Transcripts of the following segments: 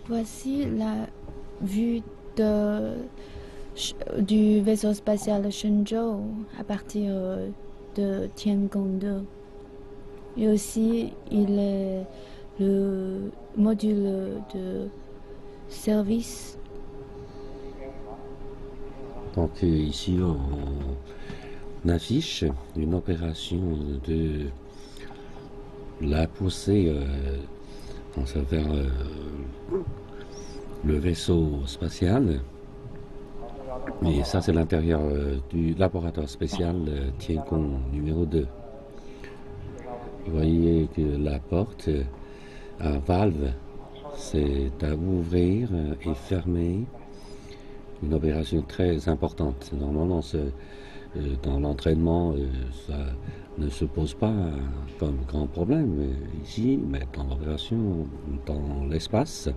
Voici la vue de, du vaisseau spatial Shenzhou à partir de Tiangong 2. Et aussi, il est le module de service. Donc ici on affiche une opération de la poussée vers le vaisseau spatial. Et ça c'est l'intérieur du laboratoire spécial Tiangong numéro 2. Vous voyez que la porte à valve, c'est à ouvrir et fermer. Une opération très importante. Normalement, dans l'entraînement, ça ne se pose pas comme grand problème ici, mais dans l'opération, dans l'espace,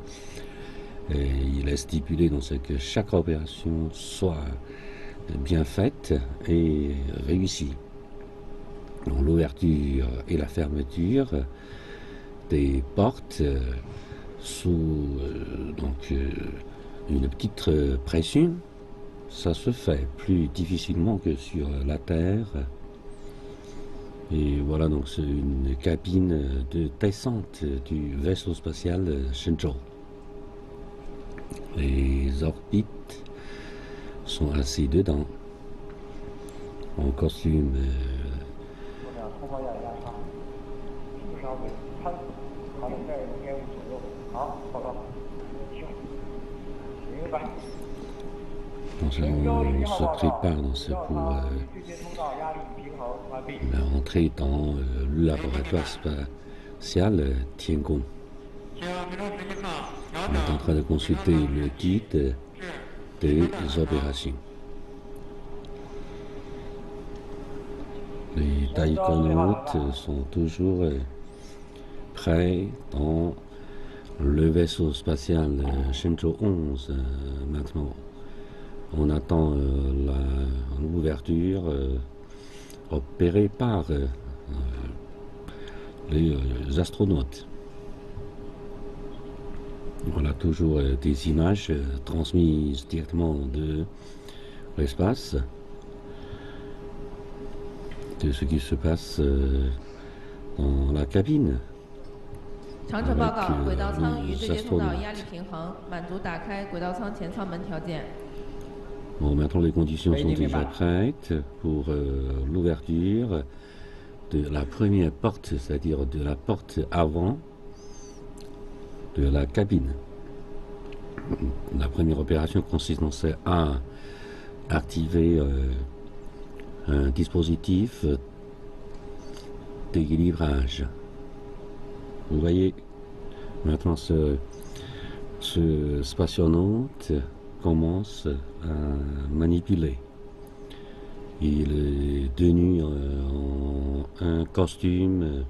il est stipulé dans ce que chaque opération soit bien faite et réussie. Donc l'ouverture et la fermeture des portes sous une petite pression, ça se fait plus difficilement que sur la Terre. Et voilà, donc c'est une cabine de descente du vaisseau spatial Shenzhou. Les orbites sont assis dedans, en costume on se prépare pour rentrer dans le laboratoire spatial Tiangong. On est en train de consulter le guide des opérations. Les taïkonautes sont toujours prêts dans le vaisseau spatial Shenzhou 11 maintenant. On attend l'ouverture opérée par les astronautes. On a toujours des images transmises directement de l'espace, de ce qui se passe dans la cabine. Avec les astronautes. Bon, maintenant les conditions sont déjà prêtes pour l'ouverture de la première porte, c'est-à-dire de la porte avant de la cabine. La première opération consiste à activer un dispositif d'équilibrage. Vous voyez, maintenant ce spationaute commence à manipuler. Il est tenu en un costume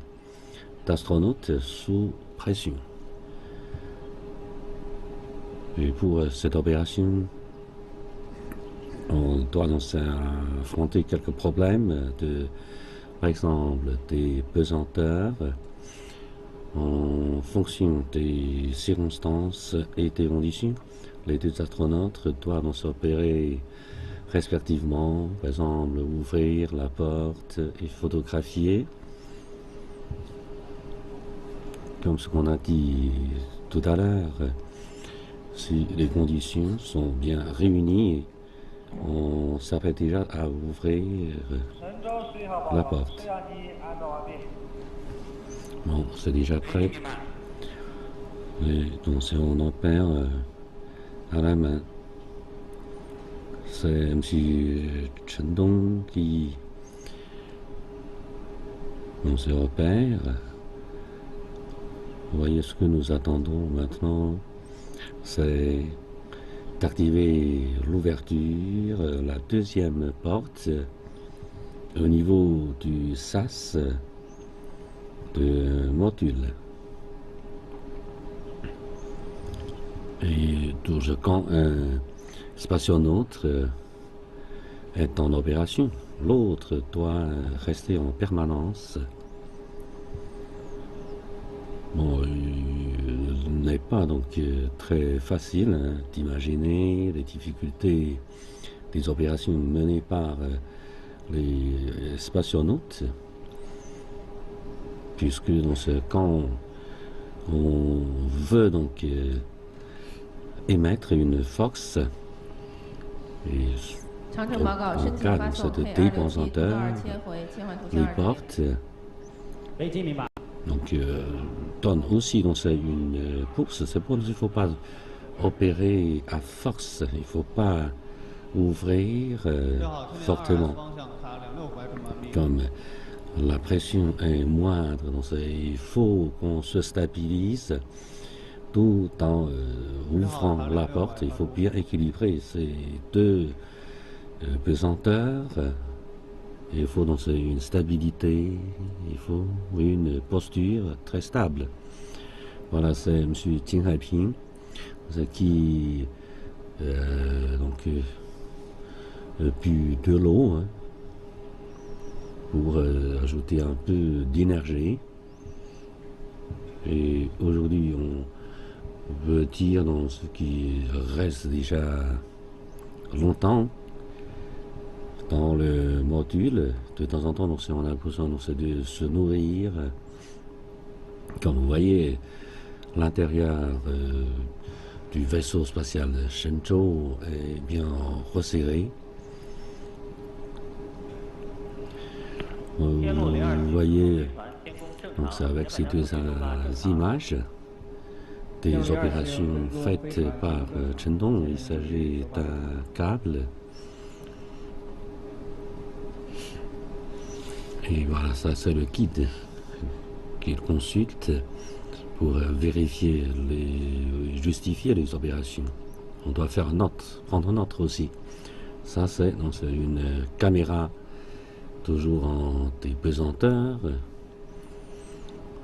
d'astronaute sous pression. Et pour cette opération, on doit affronter quelques problèmes, par exemple des pesanteurs, en fonction des circonstances et des conditions. Les deux astronautes doivent s'opérer respectivement, par exemple ouvrir la porte et photographier. Comme ce qu'on a dit tout à l'heure, si les conditions sont bien réunies, on s'apprête déjà à ouvrir la porte. Bon, c'est déjà prêt. Et donc on opère à la main. C'est M. Chen Dong qui se opère. Vous voyez ce que nous attendons maintenant, c'est d'activer l'ouverture, la deuxième porte au niveau du sas de module. Et quand un spationaute est en opération, l'autre doit rester en permanence. Bon, n'est pas donc très facile d'imaginer les difficultés des opérations menées par les spationautes, puisque quand on veut donc émettre une force, et en cas de cette dépensanteur, les portes donc donne aussi dans une course. C'est pour ça qu'il ne faut pas opérer à force, il ne faut pas ouvrir fortement. Comme la pression est moindre, donc il faut qu'on se stabilise tout en ouvrant la porte. Il faut bien équilibrer ces deux pesanteurs. Il faut donc une stabilité, il faut une posture très stable. Voilà, c'est M. Jin Haiping qui puis de l'eau pour ajouter un peu d'énergie. Et aujourd'hui, on veut dire dans ce qui reste déjà longtemps dans le module, de temps en temps, on a l'impression de se nourrir. Comme vous voyez, l'intérieur du vaisseau spatial Shenzhou est bien resserré. Vous voyez, donc c'est avec ces deux images des opérations faites par Chen Dong. Il s'agit d'un câble. Et voilà, ça c'est le guide qu'il consulte pour vérifier justifier les opérations. On doit faire note, prendre note aussi. Ça c'est une caméra toujours en dépesanteur.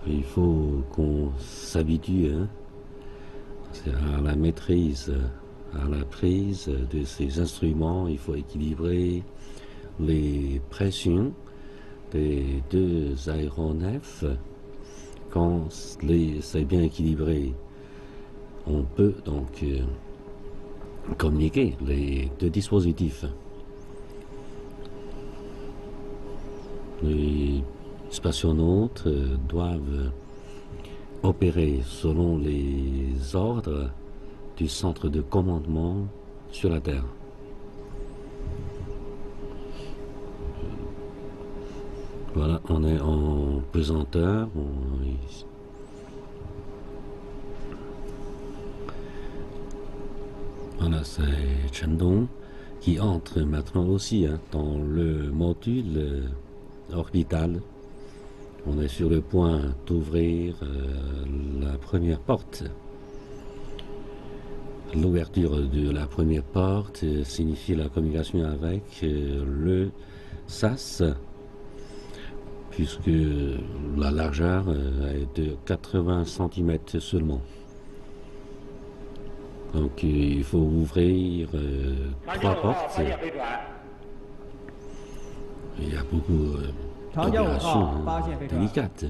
Il faut qu'on s'habitue à la maîtrise, à la prise de ces instruments. Il faut équilibrer les pressions des deux aéronefs. Quand c'est bien équilibré, on peut donc communiquer les deux dispositifs. Les spationautes doivent opérer selon les ordres du centre de commandement sur la Terre. Voilà, on est en pesanteur. Voilà, c'est Chen Dong qui entre maintenant aussi dans le module orbital. On est sur le point d'ouvrir la première porte. L'ouverture de la première porte signifie la communication avec le SAS, puisque la largeur est de 80 cm seulement. Donc il faut ouvrir 3 portes. Il y a beaucoup d'opérations délicates.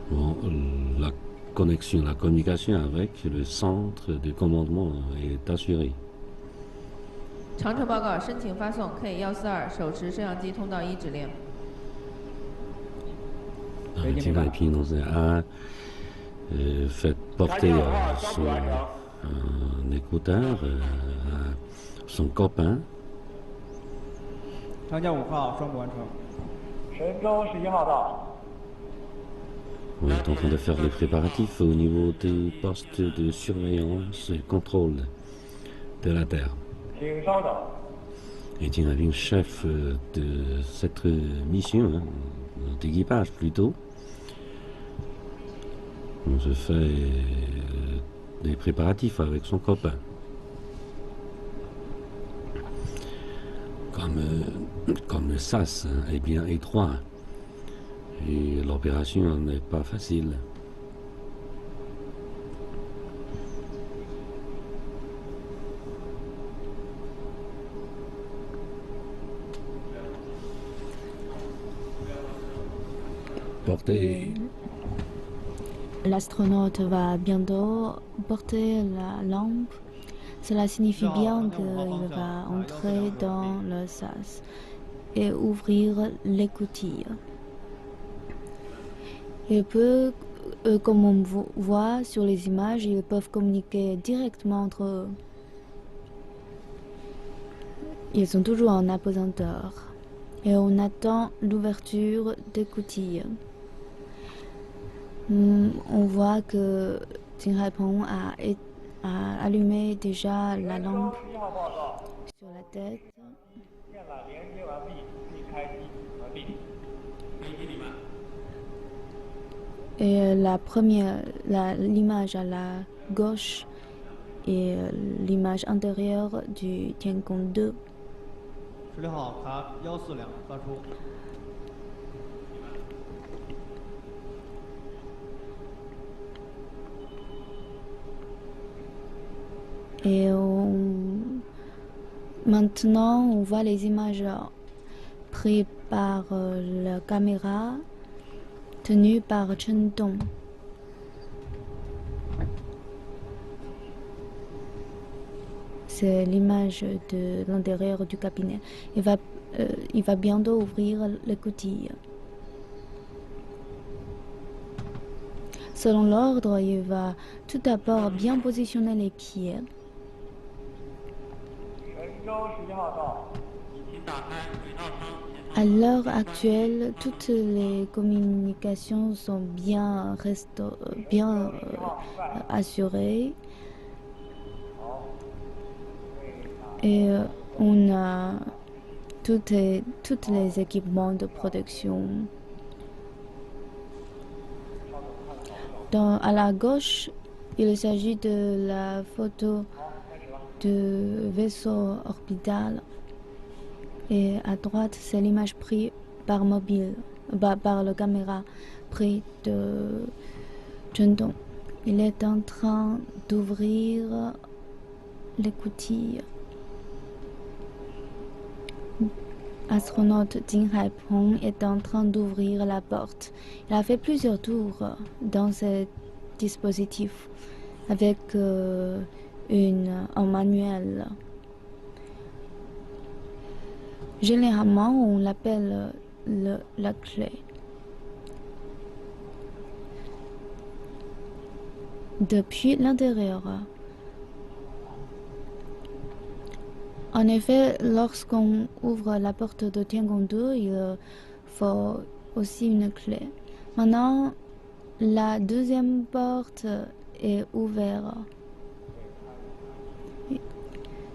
Bon, la communication avec le centre de commandement est assurée. 长程报告，申请发送 K142，手持摄像机通道1指令。Jin Haiping a fait porter son écouteur à son copain. 长江5号双步完成。神舟11号到。 On est en train de faire les préparatifs au niveau des postes de surveillance et contrôle de la Terre. Et Jin Haiping, chef de cette mission, d'équipage plutôt, on se fait des préparatifs avec son copain. Comme le SAS est bien étroit et l'opération n'est pas facile. l'astronaute va bientôt porter la lampe. Cela signifie bien qu'il va entrer dans le sas et ouvrir l'écoutille. Il peut, comme on voit sur les images, ils peuvent communiquer directement entre eux. Ils sont toujours en apesanteur et on attend l'ouverture des coutilles. On voit que Jin Haipeng a allumé déjà la lampe sur la tête. Et l'image à la gauche est l'image intérieure du Tiangong 2. 10号卡142发出。 Et maintenant, on voit les images prises par la caméra tenue par Chen Dong. C'est l'image de l'intérieur du cabinet. Il va bientôt ouvrir le coutilles. Selon l'ordre, il va tout d'abord bien positionner les pieds. À l'heure actuelle, toutes les communications sont bien assurées. Et on a tous les équipements de protection. À la gauche, il s'agit de la photo de vaisseau orbital. Et à droite, c'est l'image prise par la caméra prise de Chen Dong. Il est en train d'ouvrir les coutilles. Astronaute Jin Haipeng est en train d'ouvrir la porte. Il a fait plusieurs tours dans ce dispositif avec un manuel. Généralement, on l'appelle la clé. Depuis l'intérieur. En effet, lorsqu'on ouvre la porte de Tiangong 2, il faut aussi une clé. Maintenant, la deuxième porte est ouverte.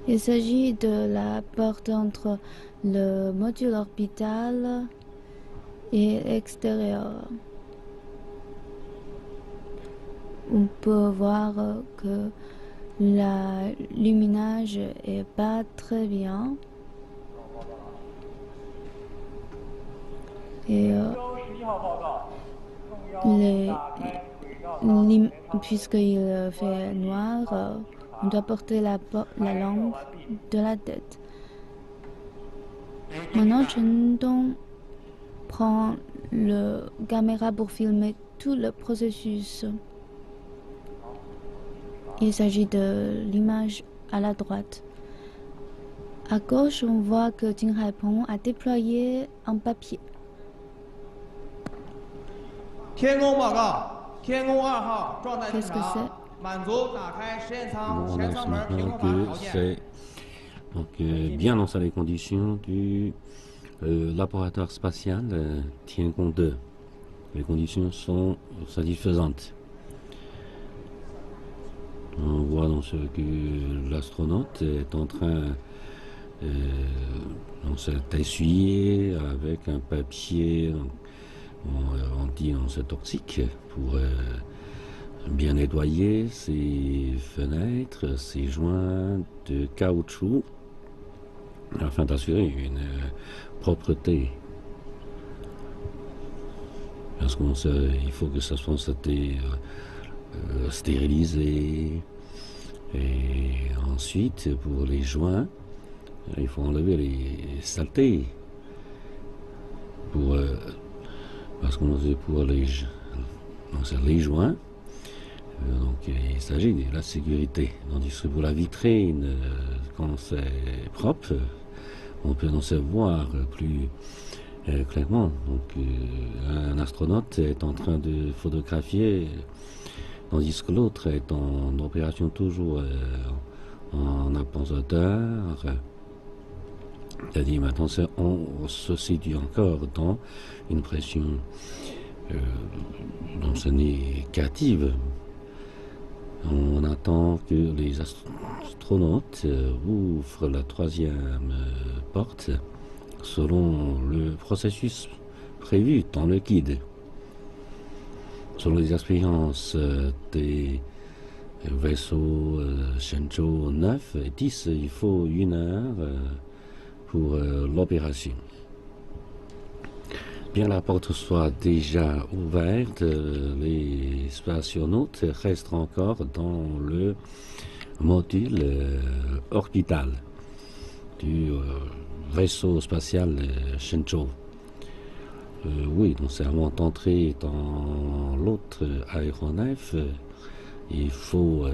Il s'agit de la porte entre le module orbital et l'extérieur. On peut voir que la luminage est pas très bien. Et puisqu'il fait noir, on doit porter la lampe de la tête. Maintenant, Chen Dong prend le caméra pour filmer tout le processus. Il s'agit de l'image à la droite. À gauche, on voit que Jin Haipeng a déployé un papier. 天宫报告，天宫2号状态正 Qu'est-ce que 常 c'est?，满足打开实验舱 On 前 annonce 舱门平 maintenant 衡阀 que 条件。 c'est bien dans les conditions du laboratoire spatial Tiangong 2. Les conditions sont satisfaisantes. On voit que l'astronaute est en train d'essuyer avec un papier anti-toxique pour bien nettoyer ses fenêtres, ses joints de caoutchouc afin d'assurer une propreté. Parce qu'il faut que ça soit stérilisé. Et ensuite, pour les joints, il faut enlever les saletés. Parce qu'on sait pour les joints, Donc il s'agit de la sécurité. Tandis que pour la vitrine, quand c'est propre, on peut en se voir plus clairement. Donc un astronaute est en train de photographier, tandis que l'autre est en opération toujours en apesanteur. C'est-à-dire maintenant on se situe encore dans une pression dont ce n'est négative. On attend que les astronautes ouvrent la troisième porte selon le processus prévu dans le guide. Selon les expériences des vaisseaux Shenzhou 9 et 10, il faut 1 heure pour l'opération. Bien la porte soit déjà ouverte, les spationautes restent encore dans le module orbital du vaisseau spatial Shenzhou. Oui, donc c'est avant d'entrer dans l'autre aéronef, il faut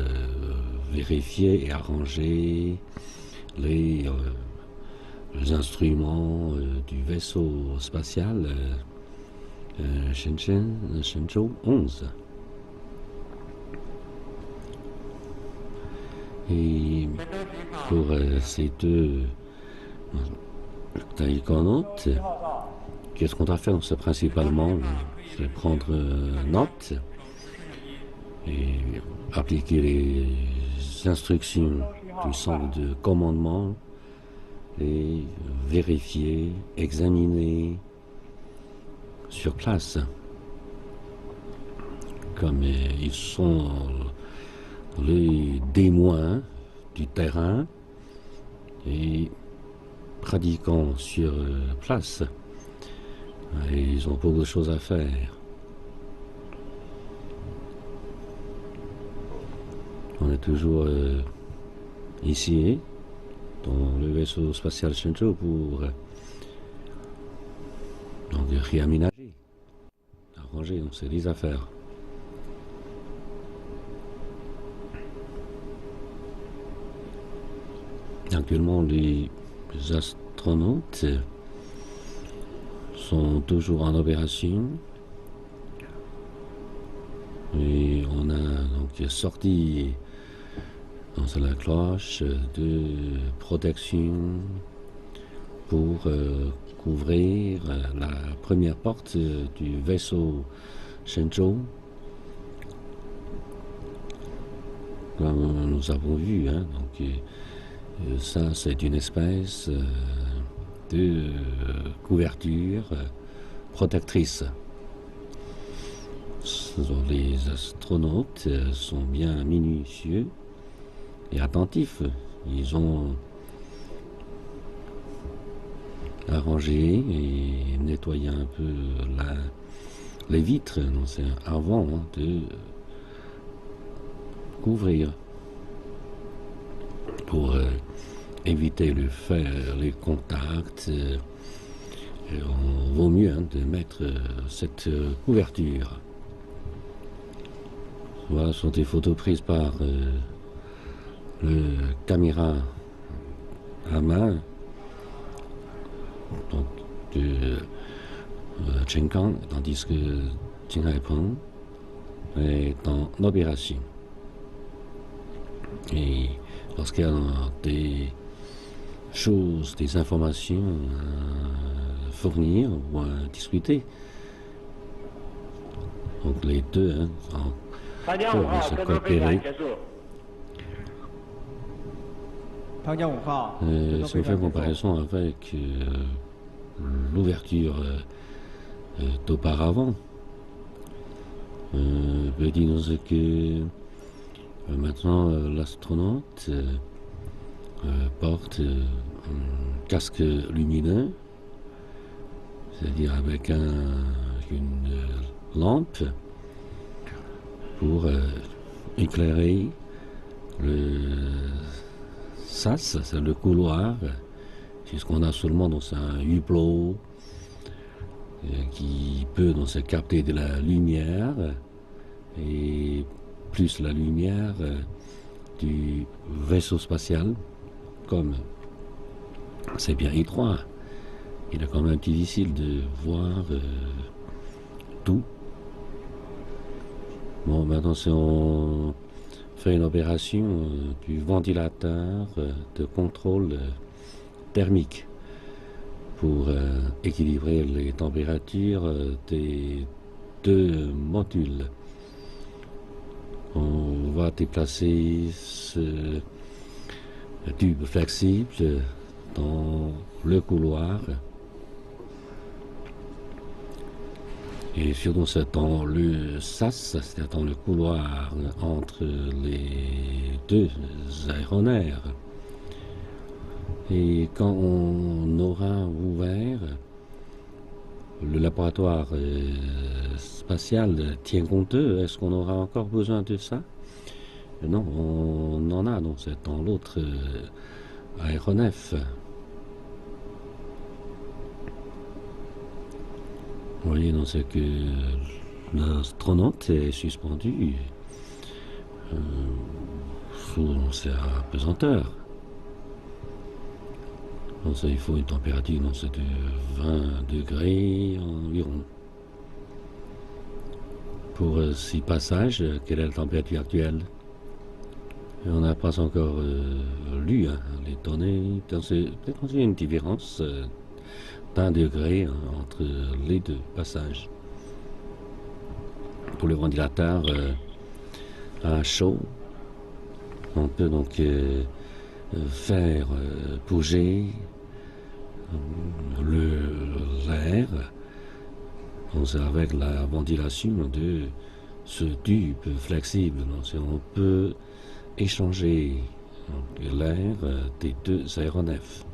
vérifier et arranger les instruments du vaisseau spatial Shenzhou 11. Et pour ces deux taïkonautes, qu'est-ce qu'on doit faire? C'est principalement c'est prendre note et appliquer les instructions du centre de commandement et vérifier, examiner sur place. Comme ils sont les témoins du terrain et pratiquant sur place. Et ils ont beaucoup de choses à faire. On est toujours ici dans le vaisseau spatial Shenzhou pour donc réaménager, arranger, donc c'est des affaires. Actuellement, les astronautes sont toujours en opération et on a donc sorti dans la cloche de protection pour couvrir la première porte du vaisseau Shenzhou. Comme nous avons vu, hein, donc ça c'est une espèce de couverture protectrice. Les astronautes sont bien minutieux et attentifs. Ils ont arrangé et nettoyé un peu les vitres avant de couvrir pour éviter les contacts. On vaut mieux de mettre cette couverture. Voilà, ce sont des photos prises par le caméra à main donc de Chen Kang, tandis que Jing Haipeng est en opération. Et lorsqu'il y a des choses, des informations à fournir ou à discuter, donc les deux peuvent se coopérer. Si on fait comparaison avec l'ouverture d'auparavant, peut dire que maintenant l'astronaute porte un casque lumineux, c'est-à-dire avec une lampe pour éclairer le sas, c'est le couloir, puisqu'on a seulement dans un hublot qui peut donc capter de la lumière et plus la lumière du vaisseau spatial. Comme c'est bien étroit, il est quand même difficile de voir tout. Bon, maintenant si on fait une opération du ventilateur de contrôle thermique pour équilibrer les températures des deux modules. On va déplacer ce tube flexible dans le couloir et surtout c'est dans le sas, c'est-à-dire dans le couloir entre les deux aéronefs. Et quand on aura ouvert le laboratoire spatial Tiangong 2, est-ce qu'on aura encore besoin de ça? Non, on en a, donc c'est dans l'autre aéronef. Vous voyez, donc c'est que l'astronaute est suspendu sous sa pesanteur. Donc ça, il faut une température donc c'est de 20 degrés environ. Pour 6 passages, quelle est la température actuelle? Et on n'a pas encore lu les données. Peut-être qu'il y a une différence d'1 degré entre les deux passages. Pour le ventilateur à chaud, on peut donc faire bouger l'air avec la ventilation de ce tube flexible. Donc, on peut échanger l'air des deux aéronefs.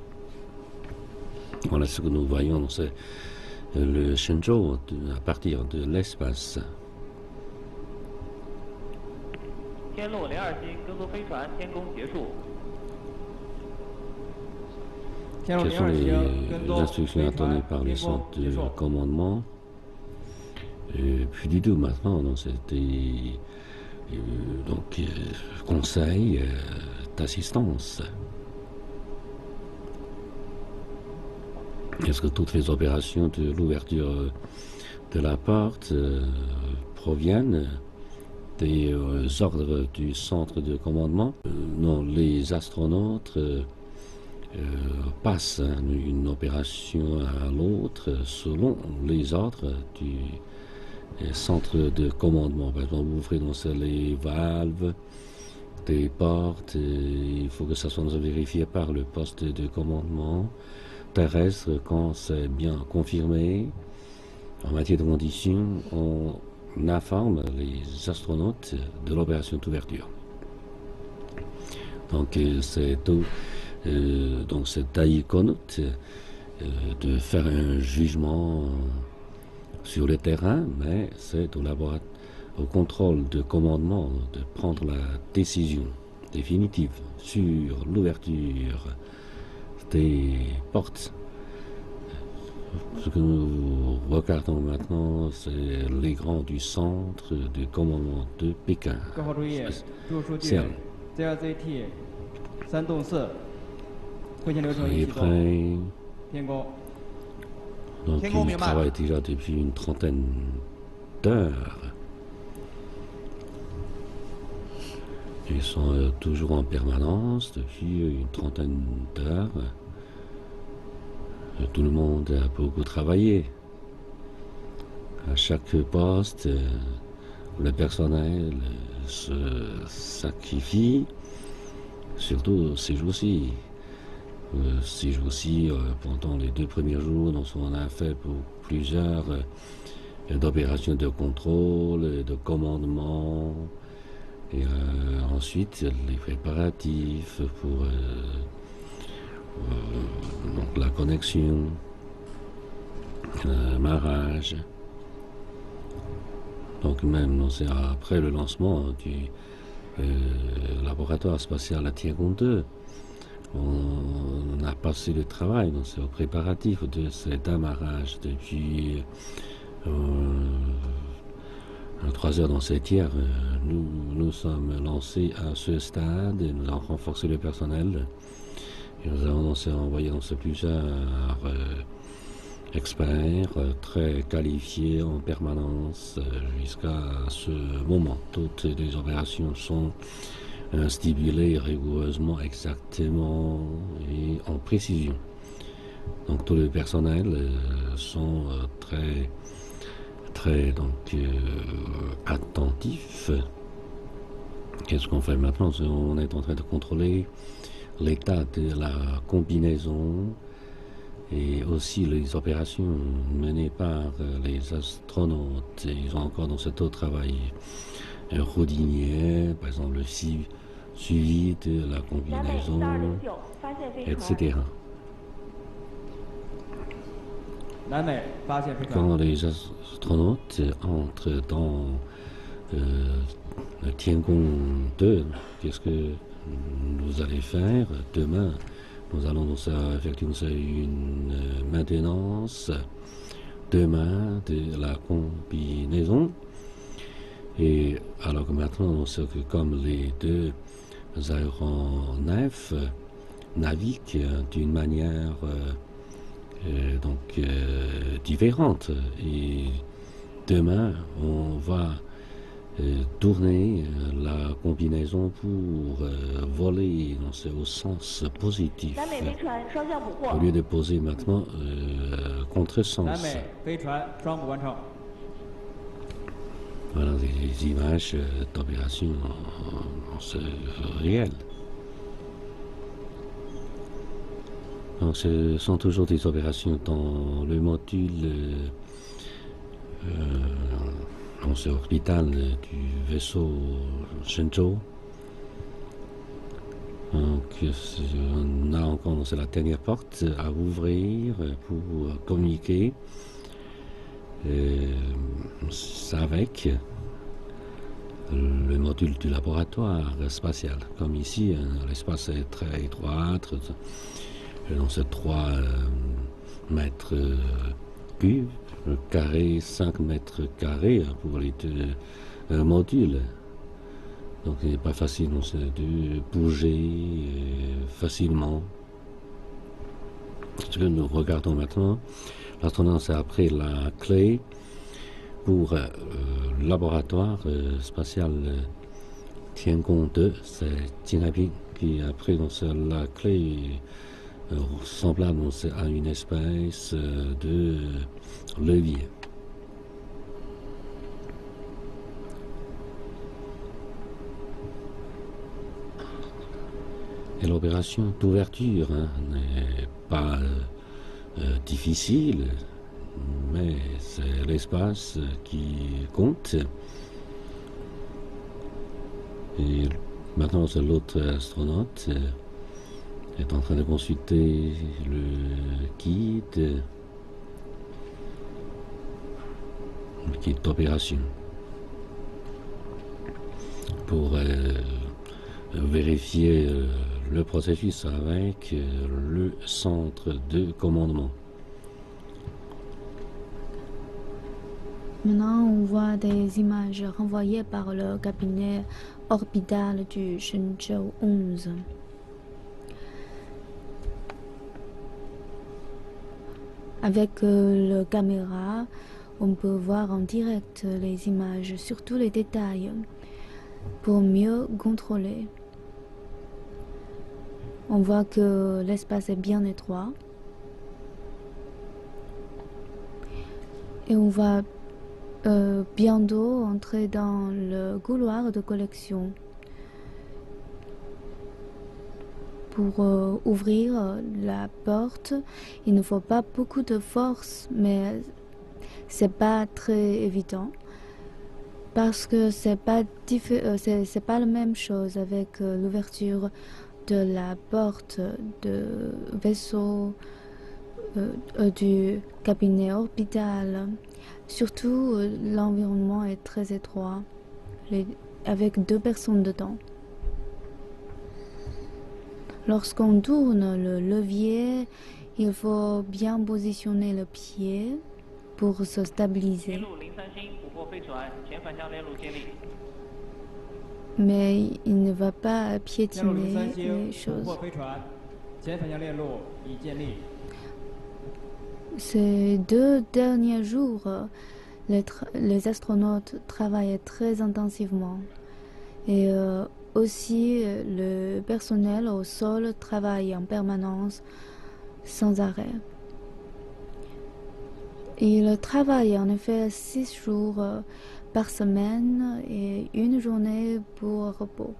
Voilà ce que nous voyons, c'est le Shenzhou à partir de l'espace. 天路02星跟踪飞船天宫结束。 天路 Quelles sont 02星 les 跟踪 instructions 飞 données 船 par les 天宫 centres 结 de 束。 commandement? Plus du tout maintenant, c'était donc conseil d'assistance. Est-ce que toutes les opérations de l'ouverture de la porte proviennent des ordres du centre de commandement? Non, les astronautes passent une opération à l'autre selon les ordres du centre de commandement. Par exemple, vous ouvrez donc les valves des portes, il faut que ça soit vérifié par le poste de commandement terrestre. Quand c'est bien confirmé en matière de conditions, on informe les astronautes de l'opération d'ouverture. Donc c'est à Iconut de faire un jugement sur le terrain, mais c'est au contrôle de commandement de prendre la décision définitive sur l'ouverture des portes. Ce que nous regardons maintenant, c'est l'écran du centre de commandement de Pékin. 各号注意，注数据 Ciel. ZRZT 3动4，会前流程已 Et 启动， prêt. 天宫。 Donc Quel ils combien travaillent déjà depuis une trentaine d'heures. Ils sont toujours en permanence depuis une trentaine d'heures. Tout le monde a beaucoup travaillé. À chaque poste, le personnel se sacrifie, surtout ces jours-ci. Ces jours-ci, pendant les 2 premiers jours, on a fait pour plusieurs d'opérations de contrôle, de commandement, et ensuite les préparatifs pour donc la connexion, l'amarrage. Donc même c'est après le lancement du laboratoire spatial à Tiangong 2, on a passé le travail, donc c'est au préparatif de cet amarrage depuis 3 heures dans 7 tiers, nous sommes lancés à ce stade et nous avons renforcé le personnel. Et nous avons envoyé dans ce plusieurs experts très qualifiés en permanence jusqu'à ce moment. Toutes les opérations sont stipulées rigoureusement, exactement et en précision. Donc tout le personnel sont très donc attentifs. Qu'est-ce qu'on fait maintenant? On est en train de contrôler l'état de la combinaison et aussi les opérations menées par les astronautes. Ils ont encore dans cet autre travail routinier, par exemple le suivi de la combinaison, etc. Quand les astronautes entrent dans le Tiangong 2, qu'est-ce que nous allons faire? Demain, nous allons effectuer une maintenance demain de la combinaison. Et alors que maintenant, on sait que comme les deux aéronefs naviguent d'une manière différente, et demain, on va tourner la combinaison pour voler au sens positif au lieu de poser maintenant contresens. Voilà des images d'opération réelles. Donc ce sont toujours des opérations dans le module orbital du vaisseau Shenzhou. Donc on a encore la dernière porte à ouvrir pour communiquer avec le module du laboratoire spatial. Comme ici, l'espace est très étroit, donc c'est 3 mètres cubes, carré, 5 mètres carrés pour les deux modules. Donc il n'est pas facile de bouger facilement. Ce que nous regardons maintenant, l'astronaute a pris la clé pour le laboratoire spatial Tiangong 2, c'est Jinhaiping qui a pris la clé semblable à une espèce de levier. Et l'opération d'ouverture n'est pas difficile, mais c'est l'espace qui compte. Et maintenant, c'est l'autre astronaute est en train de consulter le guide d'opération pour vérifier le processus avec le centre de commandement. Maintenant, on voit des images renvoyées par le cabinet orbital du Shenzhou 11. Avec la caméra, on peut voir en direct les images, surtout les détails, pour mieux contrôler. On voit que l'espace est bien étroit. Et on va bientôt entrer dans le couloir de collection. Pour ouvrir la porte, il ne faut pas beaucoup de force, mais c'est pas très évident parce que c'est pas la même chose avec l'ouverture de la porte de vaisseau du cabinet orbital. Surtout, l'environnement est très étroit, avec 2 personnes dedans. Lorsqu'on tourne le levier, il faut bien positionner le pied pour se stabiliser. 转，前反向链路建立。 Mais il ne va pas 天路03 piétiner 星 les 捕 choses. 获飞船，前反向链路已建立。 Ces 2 derniers jours, les astronautes travaillent très intensivement. Et aussi, le personnel au sol travaille en permanence, sans arrêt. Ils travaillent en effet 6 jours par semaine et 1 journée pour repos.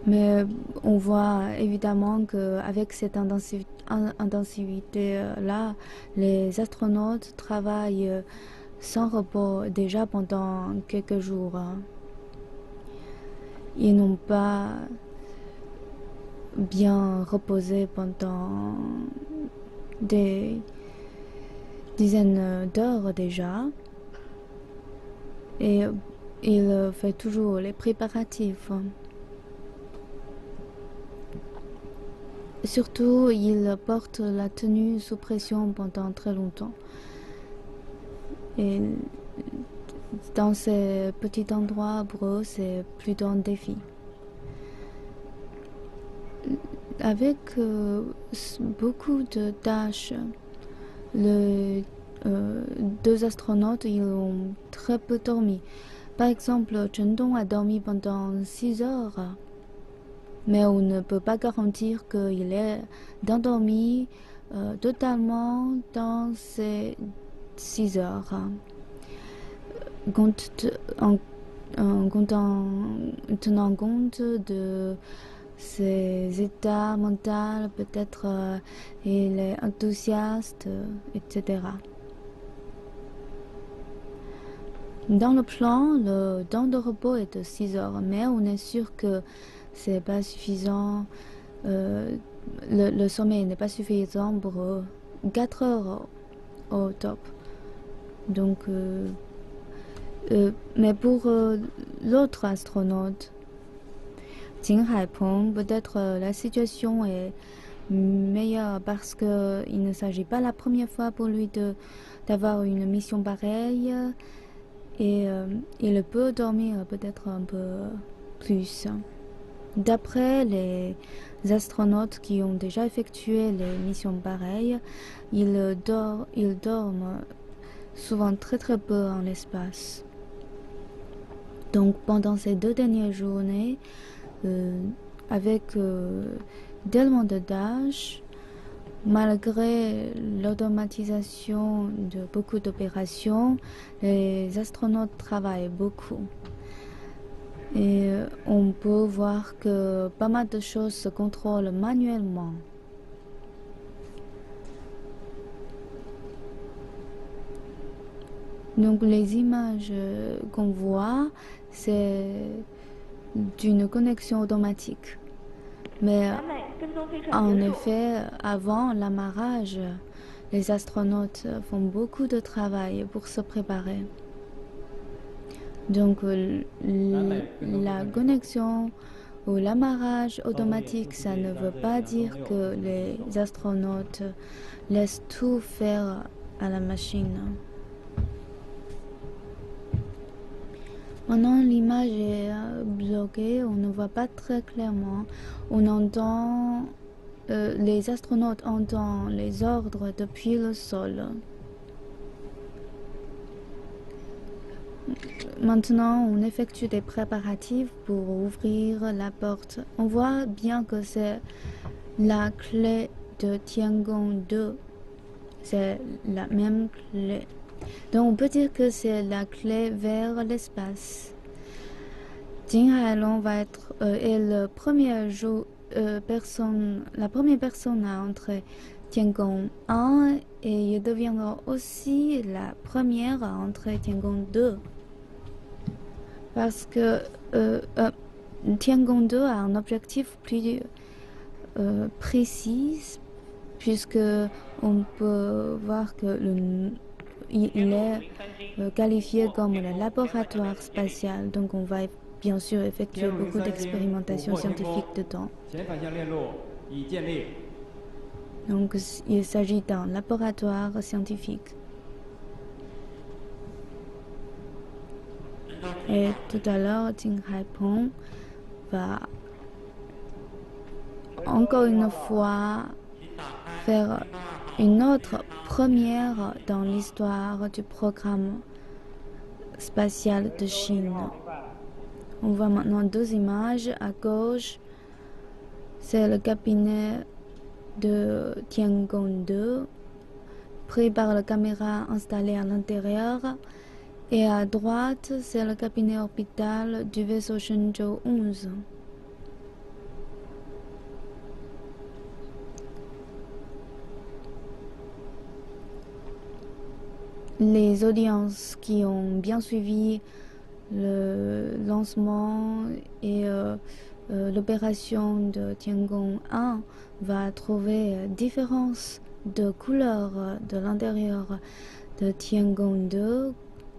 Mais on voit évidemment qu'avec cette intensivité-là, les astronautes travaillent sans repos déjà pendant quelques jours. Ils n'ont pas bien reposé pendant des dizaines d'heures déjà. Et ils font toujours les préparatifs. Surtout, ils portent la tenue sous pression pendant très longtemps. Et dans ces petits endroits, pour eux, c'est plutôt un défi. Avec beaucoup de tâches, les 2 astronautes ils ont très peu dormi. Par exemple, Chen Dong a dormi pendant 6 heures. Mais on ne peut pas garantir qu'il est endormi totalement dans ces 6 heures. Tenant compte de ses états mentaux, peut-être il est enthousiaste, etc. Dans le plan, le temps de repos est de 6 heures, mais on est sûr que c'est pas suffisant. Le sommeil n'est pas suffisant pour 4 heures au top. Donc, mais pour l'autre astronaute, Jing Haipeng, peut-être la situation est meilleure parce que il ne s'agit pas la première fois pour lui d'avoir une mission pareille et il peut dormir peut-être un peu plus. D'après les astronautes qui ont déjà effectué les missions pareilles, ils dorment souvent très très peu en l'espace. Donc pendant ces 2 dernières journées, avec tellement de tâches, malgré l'automatisation de beaucoup d'opérations, les astronautes travaillent beaucoup. Et on peut voir que pas mal de choses se contrôlent manuellement. Donc les images qu'on voit, c'est d'une connexion automatique. Mais en effet, avant l'amarrage, les astronautes font beaucoup de travail pour se préparer. Donc la connexion ou l'amarrage automatique, ça ne veut pas dire que les astronautes laissent tout faire à la machine. Maintenant, l'image est bloquée, on ne voit pas très clairement. On entend, les astronautes entendent les ordres depuis le sol. Maintenant, on effectue des préparatifs pour ouvrir la porte. On voit bien que c'est la clé de Tiangong 2. C'est la même clé. Donc, on peut dire que c'est la clé vers l'espace. Jing Hailong va être la première personne à entrer Tiangong 1 et il deviendra aussi la première à entrer Tiangong 2. Parce que Tiangong 2 a un objectif plus précis, puisque on peut voir que il est qualifié comme le laboratoire spatial. Donc on va bien sûr effectuer beaucoup d'expérimentations scientifiques dedans. Donc il s'agit d'un laboratoire scientifique. Et tout à l'heure, Ting Haipeng va encore une fois faire une autre première dans l'histoire du programme spatial de Chine. On voit maintenant deux images. À gauche, c'est le cabinet de Tiangong 2, pris par la caméra installée à l'intérieur. Et à droite, c'est le cabinet orbital du vaisseau Shenzhou 11. Les audiences qui ont bien suivi le lancement et l'opération de Tiangong 1 va trouver différence de couleur de l'intérieur de Tiangong 2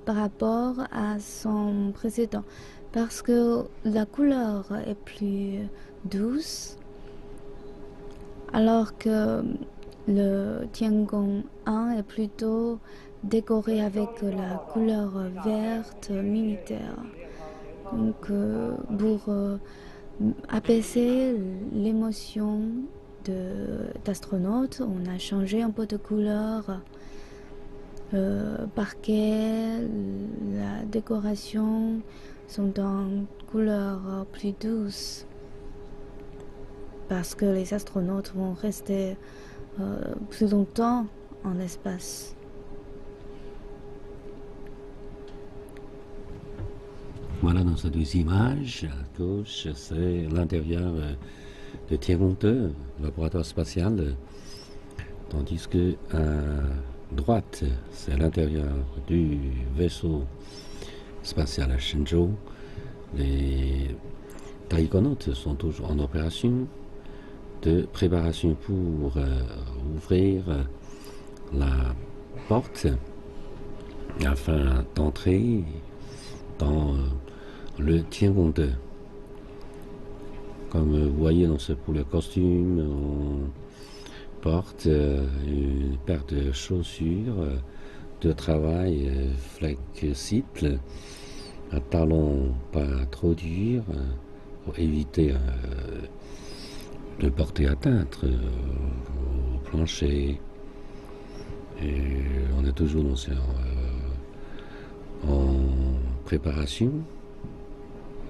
par rapport à son précédent, parce que la couleur est plus douce, alors que le Tiangong 1 est plutôt décoré avec la couleur verte militaire. Donc pour apaiser l'émotion d'astronautes, on a changé un peu de couleur. Le parquet, la décoration sont en couleur plus douce, parce que les astronautes vont rester plus longtemps en espace. Voilà dans ces deux images, à gauche, c'est l'intérieur de Tiangong 2, laboratoire spatial, tandis que à droite, c'est l'intérieur du vaisseau spatial à Shenzhou. Les taïkonautes sont toujours en opération de préparation pour ouvrir la porte afin d'entrer dans le Tiangong 2. Comme vous voyez dans ce pour le costume, on porte une paire de chaussures de travail flexibles, un talon pas trop dur pour éviter de porter atteinte au plancher. Et on est toujours en préparation.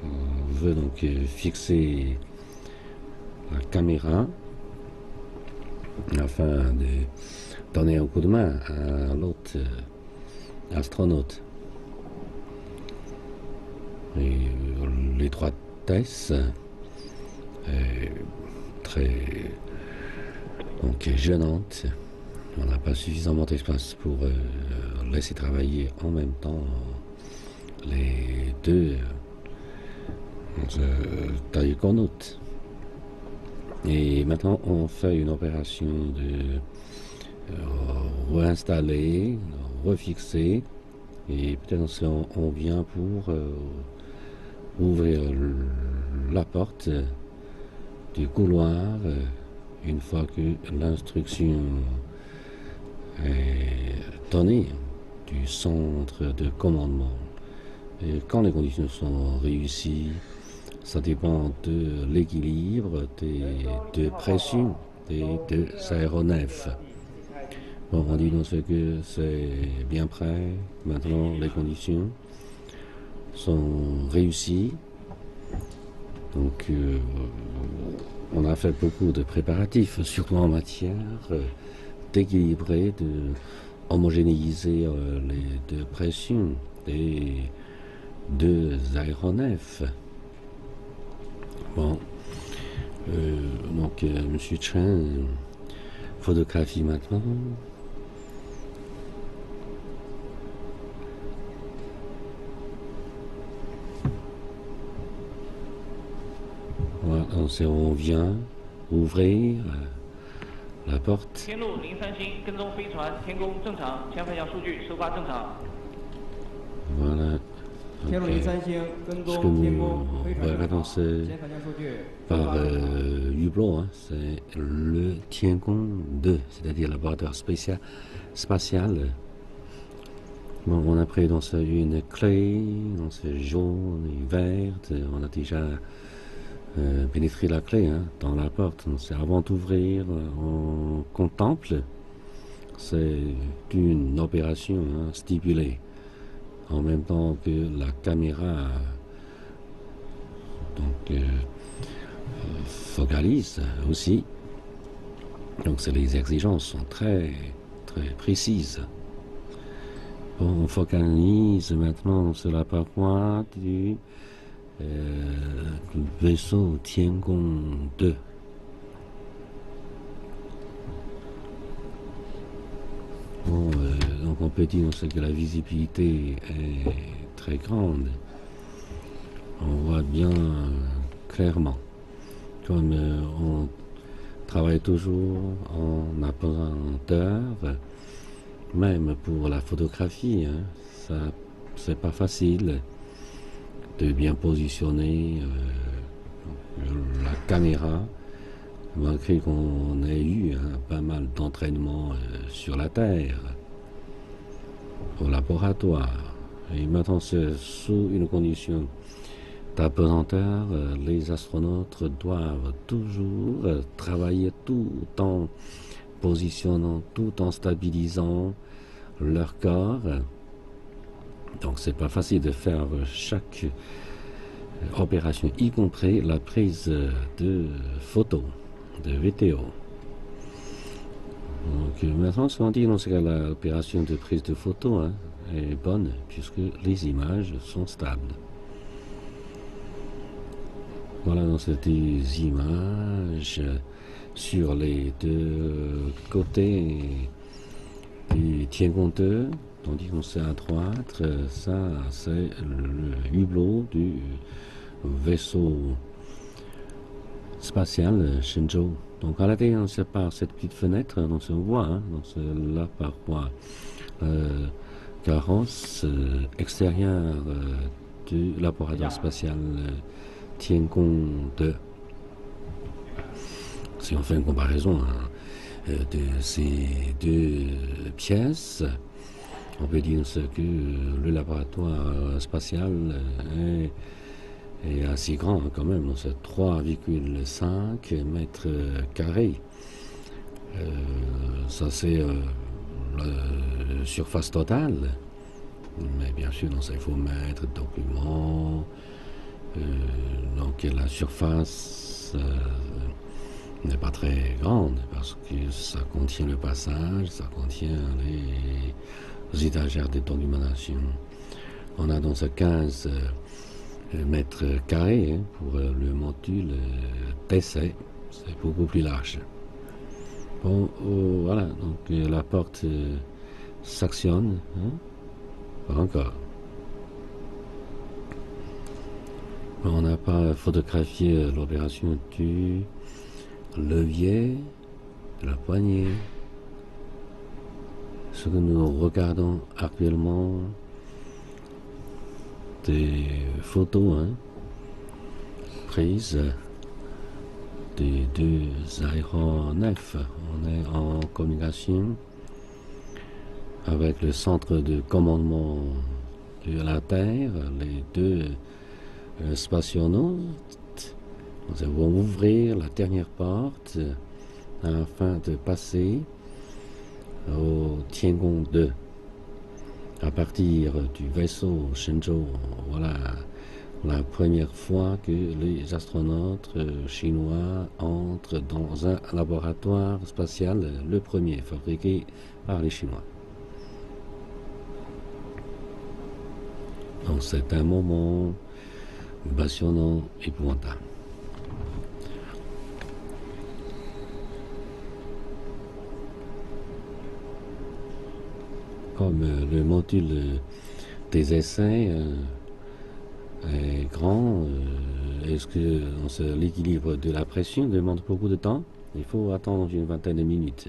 On veut donc fixer la caméra afin de donner un coup de main à l'autre astronaute. Et l'étroitesse est très gênante. On n'a pas suffisamment d'espace pour laisser travailler en même temps les deux taïkonautes. Et maintenant, on fait une opération de réinstaller, refixer, et peut-être on vient pour ouvrir la porte du couloir une fois que l'instruction est donnée du centre de commandement. Et quand les conditions sont réussies, ça dépend de l'équilibre des deux pressions des deux aéronefs. Bon, on dit dans ce que c'est bien prêt. Maintenant, les conditions sont réussies. Donc, on a fait beaucoup de préparatifs, surtout en matière d'équilibrer, de homogénéiser les deux pressions des deux aéronefs. Bon, donc M. Chen photographie maintenant. Voilà, on vient ouvrir la porte. Voilà. Ce que vous regardez par hublot, hein, c'est le Tiangong 2, c'est-à-dire le laboratoire spatial Bon, on a pris dans ça une clé, dans ce jaune et verte. On a déjà pénétré la clé hein, dans la porte. Donc, avant d'ouvrir, on contemple. C'est une opération hein, stipulée. En même temps que la caméra donc, focalise aussi. Donc les exigences sont très précises. Bon, on focalise maintenant sur la paroi du vaisseau Tiangong 2. Bon, donc on peut dire que la visibilité est très grande. On voit bien clairement. Comme on travaille toujours en apesanteur, même pour la photographie, hein, ça c'est pas facile de bien positionner la caméra, malgré qu'on ait eu hein, pas mal d'entraînement sur la Terre, au laboratoire. Et maintenant, c'est sous une condition d'apesanteur, les astronautes doivent toujours travailler tout en positionnant, tout en stabilisant leur corps. Donc c'est pas facile de faire chaque opération, y compris la prise de photos, de vidéos. Donc maintenant, ce qu'on dit, c'est que l'opération de prise de photos hein, est bonne, puisque les images sont stables. Voilà, donc c'est des images sur les deux côtés du Tiangong 2. Tandis qu'on sait à droite, ça c'est le hublot du vaisseau spatial Shenzhou. Donc à l'intérieur, c'est par cette petite fenêtre, donc on voit, hein, donc c'est la paroi carrosse extérieure du laboratoire spatial Tiangong 2. Si on fait une comparaison hein, de ces deux pièces, on peut dire que le laboratoire spatial est assez grand quand même, c'est 3,5 mètres carrés. Ça c'est la surface totale, mais bien sûr il faut mettre documents, donc la surface n'est pas très grande parce que ça contient le passage, ça contient les étagères de documentation. On a donc 15 mètres carrés hein, pour le module d'essai, c'est beaucoup plus large. Bon, voilà, donc la porte s'actionne, hein, pas encore. Bon, on n'a pas photographié l'opération du levier, de la poignée. Ce que nous regardons actuellement, des photos hein, prises des deux aéronefs. On est en communication avec le centre de commandement de la Terre, les deux spationautes. Nous allons ouvrir la dernière porte afin de passer au Tiangong 2. À partir du vaisseau Shenzhou, voilà la première fois que les astronautes chinois entrent dans un laboratoire spatial, le premier fabriqué par les Chinois. Donc c'est un moment passionnant, épouvantable. Comme le module des essais est grand, est-ce que l'équilibre de la pression demande beaucoup de temps? Il faut attendre une vingtaine de minutes.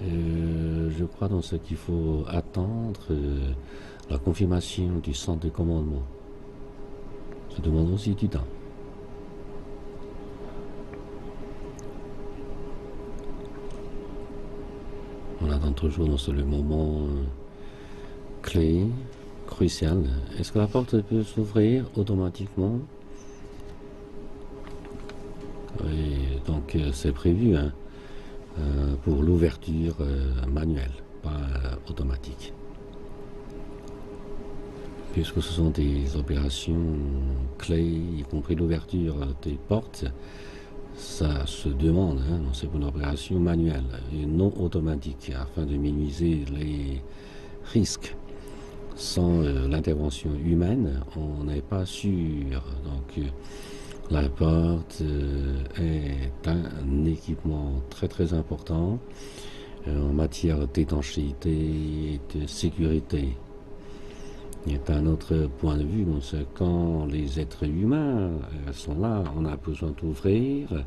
Je crois dans ce qu'il faut attendre la confirmation du centre de commandement. Ça demande aussi du temps. On attend toujours dans le moment clé cruciale. Est-ce que la porte peut s'ouvrir automatiquement? Oui, donc c'est prévu hein, pour l'ouverture manuelle, pas automatique. Puisque ce sont des opérations clés, y compris l'ouverture des portes, ça se demande, hein, c'est une opération manuelle et non automatique afin de minimiser les risques. Sans l'intervention humaine, on n'est pas sûr. Donc la porte est un équipement très très important en matière d'étanchéité et de sécurité. Il y a un autre point de vue, c'est quand les êtres humains sont là, on a besoin d'ouvrir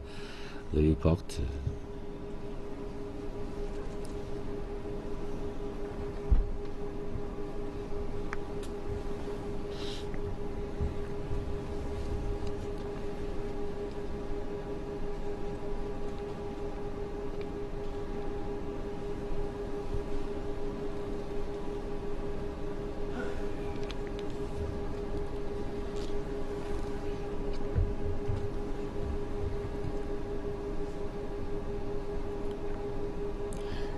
les portes.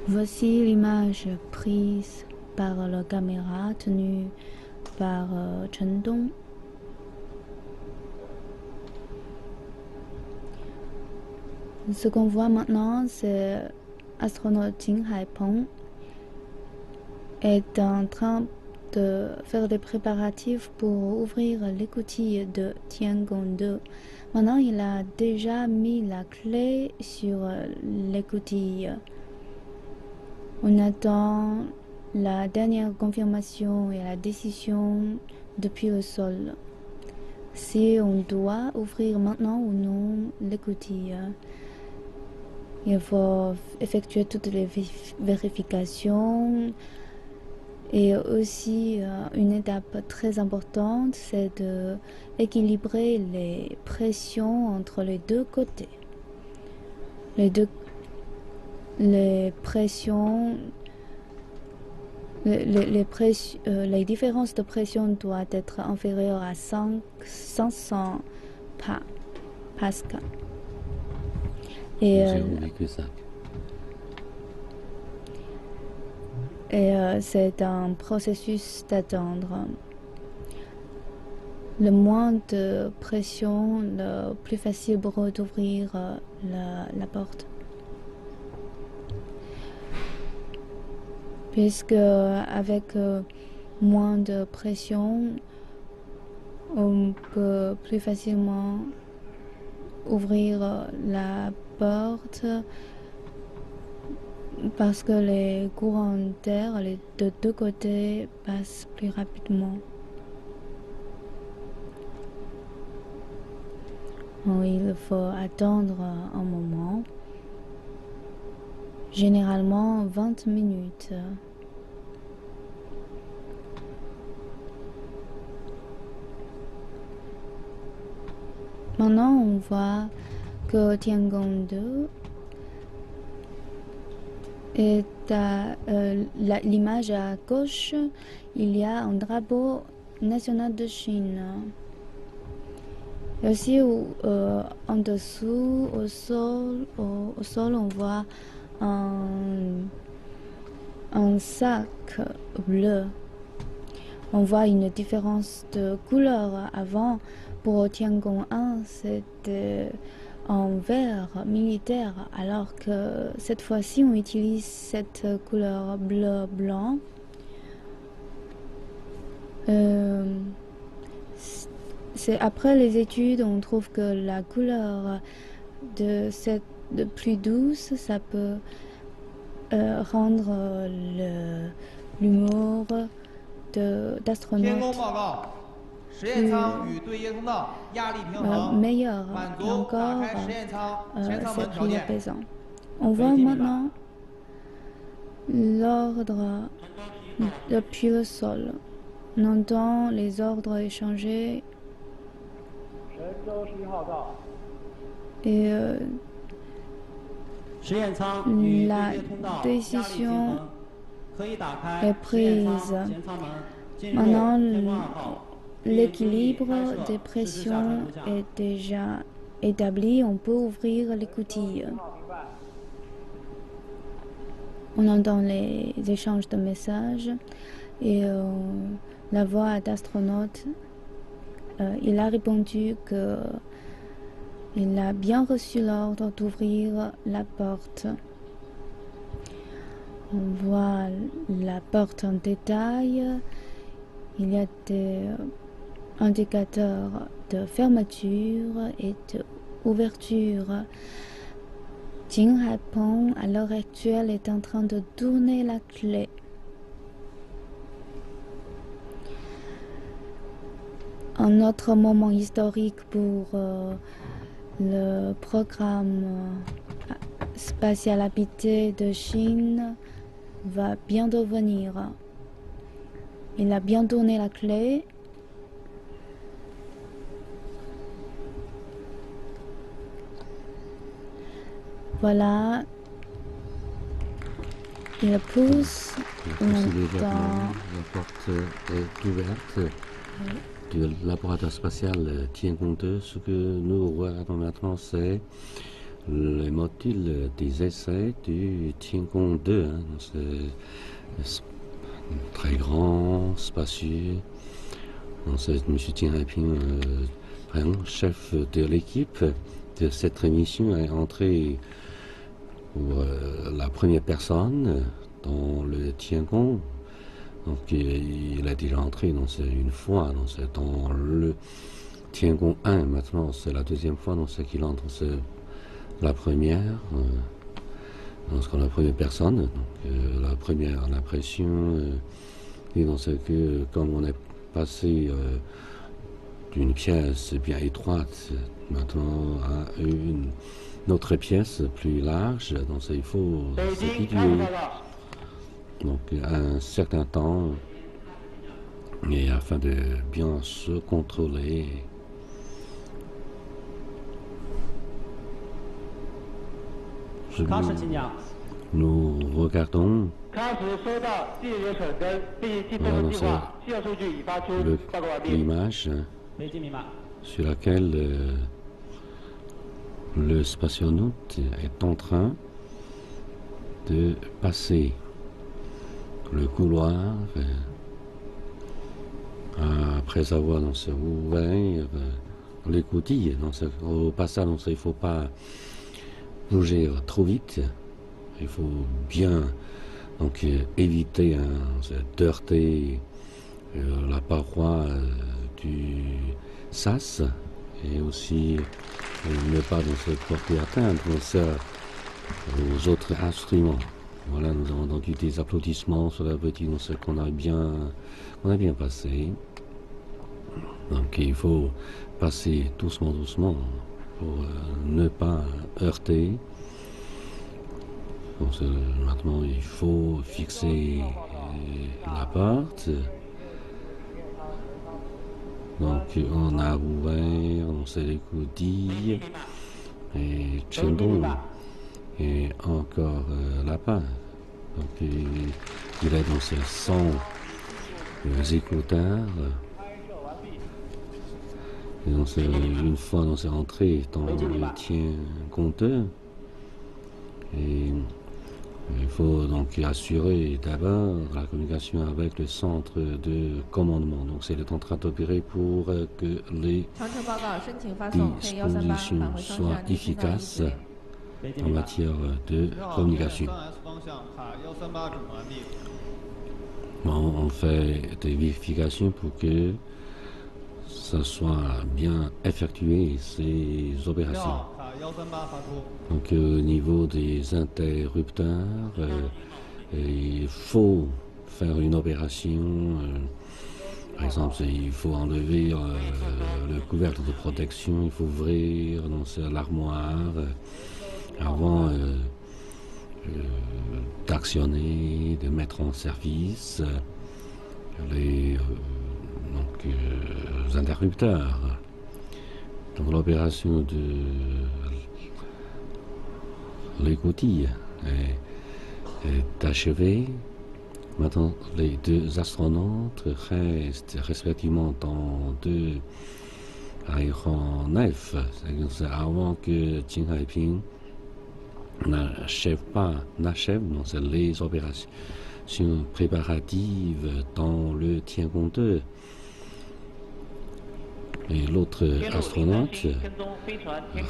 Voici l'image prise par la caméra tenue par Chen Dong. Ce qu'on voit maintenant, c'est l'astronaute Jing Haipeng est en train de faire des préparatifs pour ouvrir l'écoutille de Tiangong 2. Maintenant, il a déjà mis la clé sur l'écoutille. On attend la dernière confirmation et la décision depuis le sol. Si on doit ouvrir maintenant ou non l'écoutille, il faut effectuer toutes les vérifications. Et aussi, une étape très importante, c'est d'équilibrer les pressions entre les deux côtés. Les pressions, les différences de pression doivent être inférieures à 500 pascal. Et c'est un processus d'attendre. Le moins de pression, le plus facile pour d'ouvrir la porte. Puisque avec moins de pression, on peut plus facilement ouvrir la porte parce que les courants d'air de deux côtés passent plus rapidement. Il faut attendre un moment, généralement 20 minutes. Maintenant, on voit que Tiangong 2 et l'image à gauche, il y a un drapeau national de Chine. Et aussi en dessous, au sol, on voit un sac bleu. On voit une différence de couleur. Avant, pour Tiangong 1, c'était en vert militaire, alors que cette fois-ci on utilise cette couleur bleu-blanc. C'est après les études, on trouve que la couleur de plus douce, ça peut rendre l'humour d'astronaute meilleur. Et encore, c'est plus apaisant. On voit maintenant l'ordre depuis le sol. On entend les ordres échangés. Et la décision est prise. Maintenant, l'équilibre des pressions est déjà établi. On peut ouvrir l'écoutille. On entend les échanges de messages et la voix d'astronaute, il a répondu que il a bien reçu l'ordre d'ouvrir la porte. On voit la porte en détail. Il y a des indicateurs de fermeture et d'ouverture. Jing Haipeng, à l'heure actuelle, est en train de tourner la clé. Un autre moment historique pour le programme spatial habité de Chine va bientôt venir. Il a bien tourné la clé. Voilà. Il pousse. La porte est ouverte du laboratoire spatial Tiangong 2. Ce que nous regardons maintenant, c'est les modules des essais du Tiangong 2. C'est très grand, spacieux. C'est M. Jing Haipeng, chef de l'équipe de cette émission, est entré pour la première personne dans le Tiangong. Donc il est déjà entré une fois dans le Tiangong 1. Maintenant c'est la deuxième fois qu'il entre. C'est la première, la première personne. Donc la première impression, c'est que comme on est passé d'une pièce bien étroite maintenant à une autre pièce plus large, donc il faut s'habituer. Donc à un certain temps, et afin de bien se contrôler. Nous regardons l'image sur laquelle le spationaute est en train de passer le couloir après avoir ouvert l'écoutille. Au passage, il ne faut pas bouger trop vite. Il faut bien éviter de heurter la paroi du sas et aussi ne pas porter atteinte aux autres instruments. Voilà, nous avons entendu des applaudissements, cela veut dire qu'on a bien passé. Donc il faut passer doucement pour ne pas heurter. Donc, maintenant il faut fixer la porte. Donc on a ouvert, l'écoutille et Chendong et encore lapin. Donc il est dans ses 100 écouteurs. Et une fois entré dans le Tiangong 2, et il faut donc assurer d'abord la communication avec le centre de commandement. Donc c'est en train d'opérer pour que les dispositions soient efficaces en matière de communication. Bon, on fait des vérifications pour que ça soit bien effectué ces opérations. Donc au niveau des interrupteurs, il faut faire une opération. Par exemple, il faut enlever le couvercle de protection, il faut ouvrir l'armoire avant d'actionner, de mettre en service les interrupteurs. Donc l'opération de l'écoutille est achevée. Maintenant, les deux astronautes restent respectivement dans deux aéronefs. C'est avant que Qin Haiping n'achève donc c'est les opérations préparatives dans le Tiangong 2. Et l'autre astronaute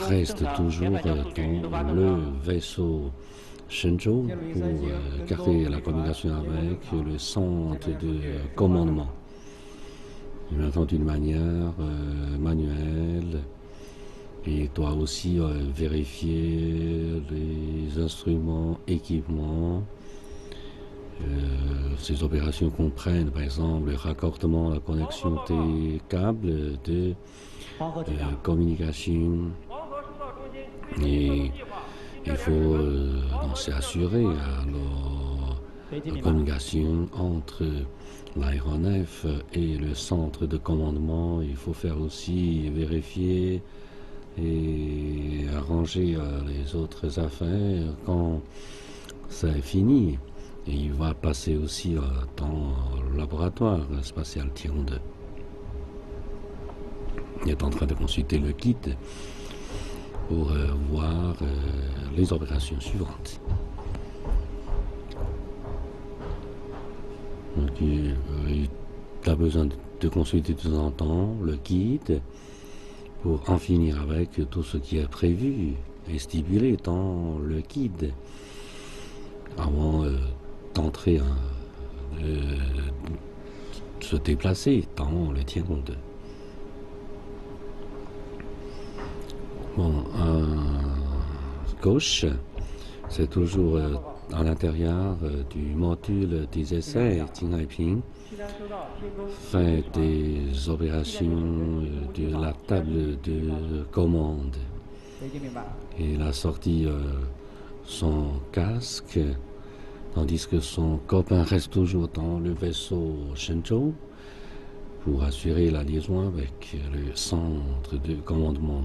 reste toujours dans le vaisseau Shenzhou pour garder la communication avec le centre de commandement. Et maintenant d'une manière manuelle. Il doit aussi vérifier les instruments, équipements. Ces opérations comprennent par exemple le raccordement, la connexion des câbles de communication. Et il faut s'assurer la communication entre l'aéronef et le centre de commandement. Il faut faire aussi vérifier et arranger les autres affaires quand c'est fini. Et il va passer aussi dans le laboratoire spatial Tiangong 2. Il est en train de consulter le guide pour voir les opérations suivantes. Donc, il a besoin de consulter de temps en temps le guide pour en finir avec tout ce qui est prévu et stipulé dans le guide avant d'entrer, de se déplacer dans le Tiangong 2. Bon, à gauche, c'est toujours à l'intérieur du module des essais Qin Haiping fait des opérations de la table de commande. Il a sorti son casque, tandis que son copain reste toujours dans le vaisseau Shenzhou pour assurer la liaison avec le centre de commandement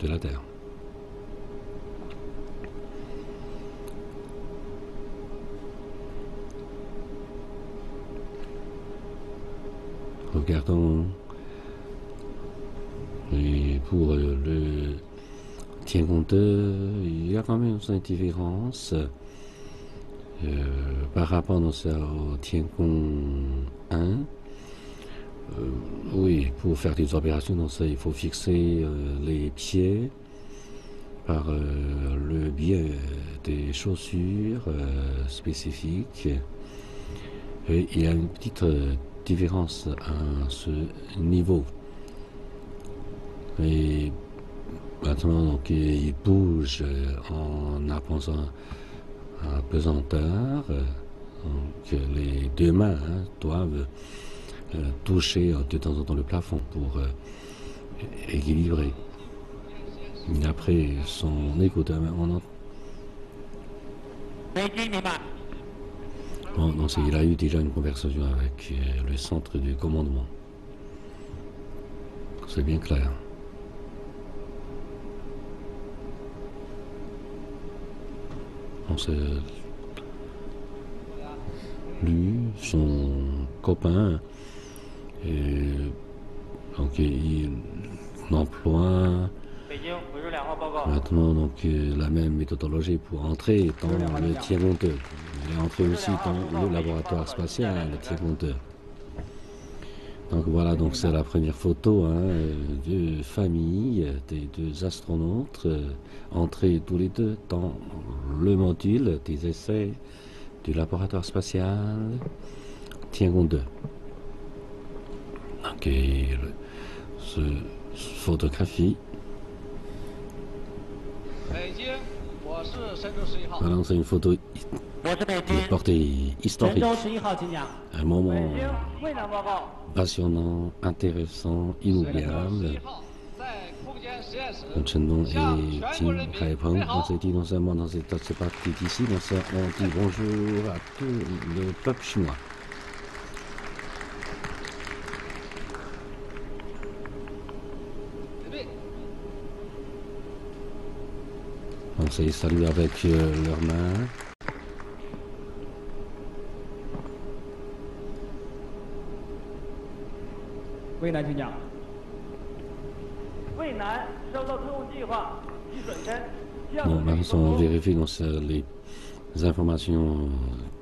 de la Terre. Regardons, et pour le Tiangong 2, il y a quand même une différence par rapport au Tiangong 1. Oui, pour faire des opérations, il faut fixer les pieds par le biais des chaussures spécifiques. Et il y a une petite différence à ce niveau. Et maintenant, donc, il bouge en apposant à pesanteur. Donc, les deux mains doivent toucher de temps en temps le plafond pour équilibrer. Et après son écouteur, on entend. Bon, donc il a eu déjà une conversation avec le centre de commandement. C'est bien clair. Donc c'est lui, son copain, et donc il emploie maintenant donc la même méthodologie pour entrer dans le Tiangong 2. Il est entré aussi dans le laboratoire spatial, le Tiangong 2. Donc voilà, donc c'est la première photo de famille des deux astronautes entrés tous les deux dans le module des essais du laboratoire spatial Tiangong 2. Donc ce photographie. Voilà, c'est une photo de portée historique. Un moment passionnant, intéressant, inoubliable. Chen Dong et Qin Haiping, on s'est dit non seulement dans cette partie d'ici, mais on dit bonjour à tout le peuple chinois. On s'est salué avec leurs mains. 渭南请讲。渭南收到特务计划及损身。 Bon, maintenant, on vérifie dans les informations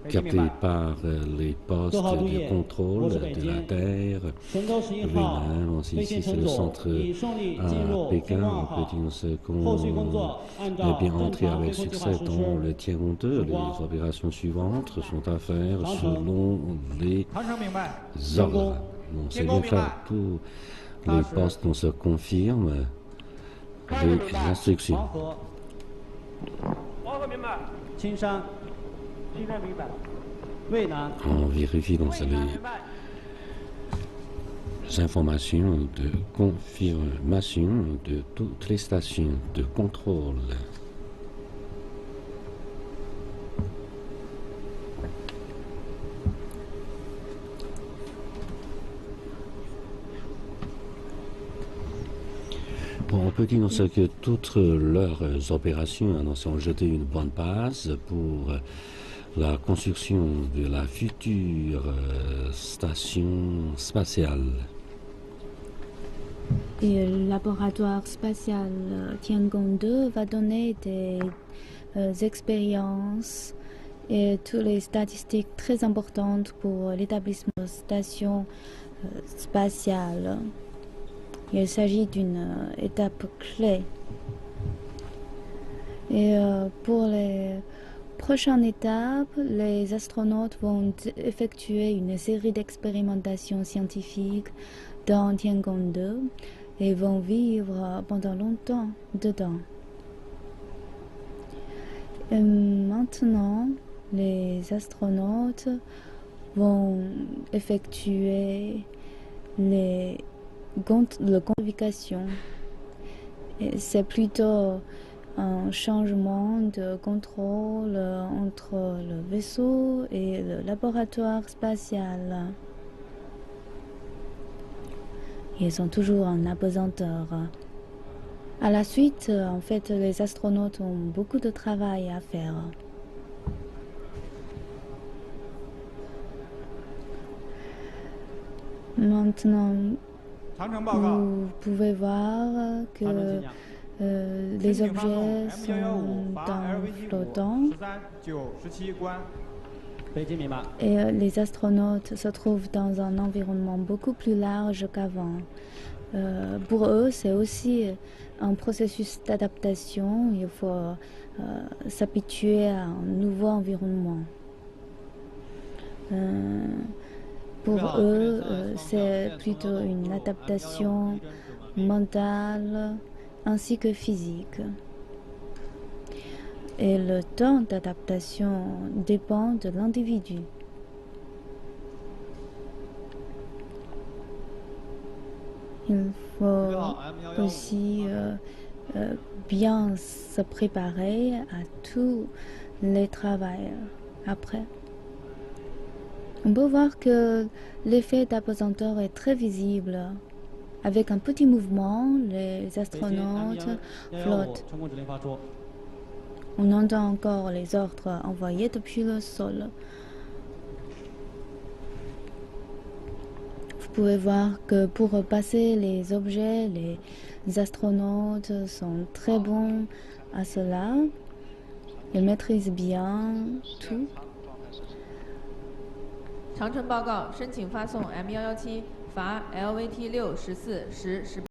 captées par les postes de contrôle de la Terre. Vénin, ici c'est le centre à Pékin. On peut dire qu'on est bien entré avec succès dans le Tiangong 2. Les opérations suivantes sont à faire selon les ordres. Donc c'est bien clair, tous les postes se confirment les instructions. 黄河明白，青山、青山明白，渭南、 On vérifie dans 渭南明白。 les informations de confirmation de toutes les stations de contrôle. Bon, on peut dire que toutes leurs opérations ont jeté une bonne base pour la construction de la future station spatiale. Et le laboratoire spatial Tiangong 2 va donner des expériences et toutes les statistiques très importantes pour l'établissement de station spatiale. Il s'agit d'une étape clé. Et pour les prochaines étapes, les astronautes vont effectuer une série d'expérimentations scientifiques dans Tiangong 2 et vont vivre pendant longtemps dedans. Et maintenant, les astronautes vont effectuer la quantification. C'est plutôt un changement de contrôle entre le vaisseau et le laboratoire spatial. Ils sont toujours en apesanteur. À la suite, en fait, les astronautes ont beaucoup de travail à faire. Maintenant, vous pouvez voir que les objets sont flottants et les astronautes se trouvent dans un environnement beaucoup plus large qu'avant. Pour eux, c'est aussi un processus d'adaptation. Il faut s'habituer à un nouveau environnement. Pour eux, c'est plutôt une adaptation mentale ainsi que physique. Et le temps d'adaptation dépend de l'individu. Il faut aussi bien se préparer à tous les travaux après. On peut voir que l'effet d'apesanteur est très visible. Avec un petit mouvement, les astronautes flottent. On entend encore les ordres envoyés depuis le sol. Vous pouvez voir que pour passer les objets, les astronautes sont très bons à cela. Ils maîtrisent bien tout. 长程报告，申请发送 M117，罚 LVT 6 14 10 18。